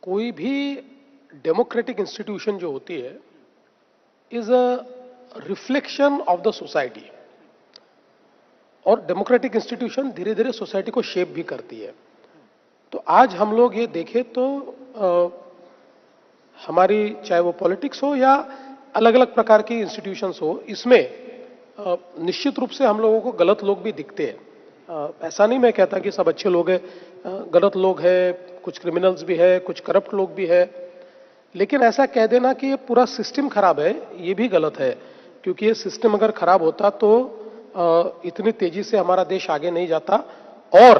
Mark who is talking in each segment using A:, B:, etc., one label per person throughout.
A: कोई भी democratic institution जो होती है is a reflection of the society. और डेमोक्रेटिक इंस्टीट्यूशन धीरे धीरे सोसाइटी को शेप भी करती है। तो आज हम लोग ये देखें तो हमारी चाहे वो पॉलिटिक्स हो या अलग अलग प्रकार की इंस्टीट्यूशंस हो, इसमें निश्चित रूप से हम लोगों को गलत लोग भी दिखते हैं। ऐसा नहीं मैं कहता कि सब अच्छे लोग हैं, गलत लोग हैं, कुछ क्रिमिनल्स भी है, कुछ करप्ट लोग भी है। लेकिन ऐसा कह देना कि ये पूरा सिस्टम खराब है, ये भी गलत है। क्योंकि ये सिस्टम अगर खराब होता तो इतनी तेजी से हमारा देश आगे नहीं जाता। और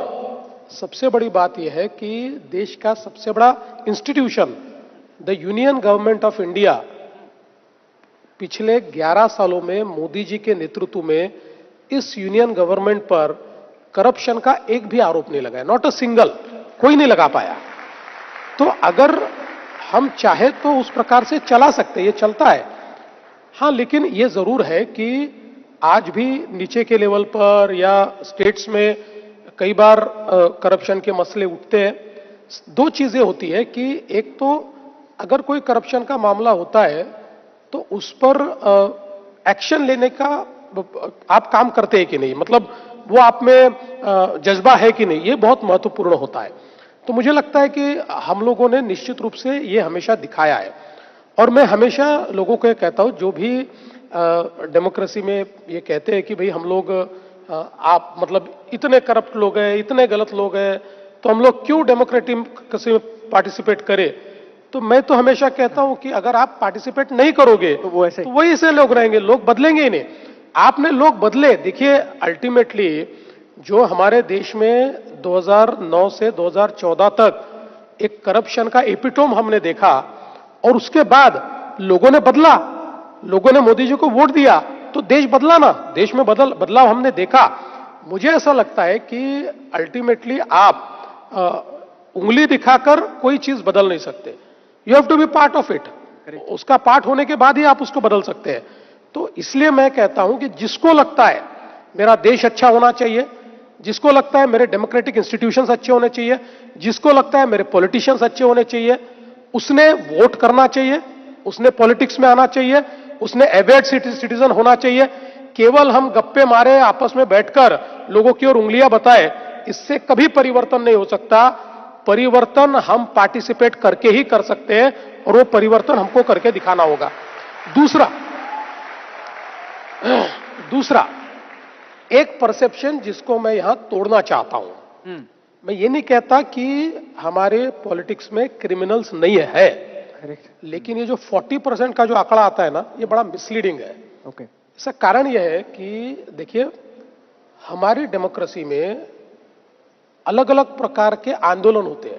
A: सबसे बड़ी बात यह है कि देश का सबसे बड़ा institution the union government of India पिछले 11 सालों में मोदी जी के नेतृत्व में इस यूनियन गवर्नमेंट पर करप्शन का एक भी आरोप नहीं लगा है, नॉट अ सिंगल, कोई नहीं लगा पाया। तो अगर हम चाहे तो उस प्रकार से चला सकते, ये चलता है। हां, लेकिन ये जरूर है कि आज भी नीचे के लेवल पर या स्टेट्स में कई बार करप्शन के मसले उठते हैं। दो चीजें होती है कि एक तो अगर कोई करप्शन का मामला होता है तो उस पर एक्शन लेने का आप काम करते हैं कि नहीं, मतलब वो आप में जज्बा है कि नहीं, ये बहुत महत्वपूर्ण होता है। तो मुझे लगता है कि हम लोगों ने निश्चित रूप से ये हमेशा दिखाया है। और मैं हमेशा लोगों को ये कहता हूं, जो भी डेमोक्रेसी में ये कहते हैं कि भाई हम लोग आप मतलब इतने करप्ट लोग हैं, इतने गलत लोग हैं, तो हम लोग क्यों डेमोक्रेसी में पार्टिसिपेट करें। तो मैं तो हमेशा कहता हूं कि अगर आप पार्टिसिपेट नहीं करोगे तो वही से लोग रहेंगे, लोग बदलेंगे ही नहीं। आपने लोग बदले। देखिए, अल्टीमेटली जो हमारे देश में 2009 से 2014 तक एक करप्शन का एपिटोम हमने देखा, और उसके बाद लोगों ने बदला, लोगों ने मोदी जी को वोट दिया, तो देश बदला ना, देश में बदलाव हमने देखा। मुझे ऐसा लगता है कि अल्टीमेटली आप उंगली दिखाकर कोई चीज बदल नहीं सकते। You have to be part of it. उसका पार्ट होने के बाद ही आप उसको बदल सकते हैं। तो इसलिए मैं कहता हूं कि जिसको लगता है मेरा देश अच्छा होना चाहिए, जिसको लगता है मेरे डेमोक्रेटिक इंस्टीट्यूशंस अच्छे होने चाहिए, जिसको लगता है मेरे पॉलिटिशियंस अच्छे होने चाहिए, उसने वोट करना चाहिए, उसने पॉलिटिक्स में आना चाहिए, उसने एवेड सिटीजन होना चाहिए। केवल हम गप्पे मारे, आपस में बैठकर लोगों की ओर उंगलियां बताए, इससे कभी परिवर्तन नहीं हो सकता। परिवर्तन हम पार्टिसिपेट करके ही कर सकते हैं, और वो परिवर्तन हमको करके दिखाना होगा। दूसरा एक परसेप्शन जिसको मैं यहां तोड़ना चाहता हूं। मैं ये नहीं कहता कि हमारे पॉलिटिक्स में क्रिमिनल्स नहीं है, लेकिन ये जो 40% का जो आंकड़ा आता है ना, ये बड़ा मिसलीडिंग है। इसका कारण यह है कि देखिए, हमारी डेमोक्रेसी में अलग अलग प्रकार के आंदोलन होते हैं।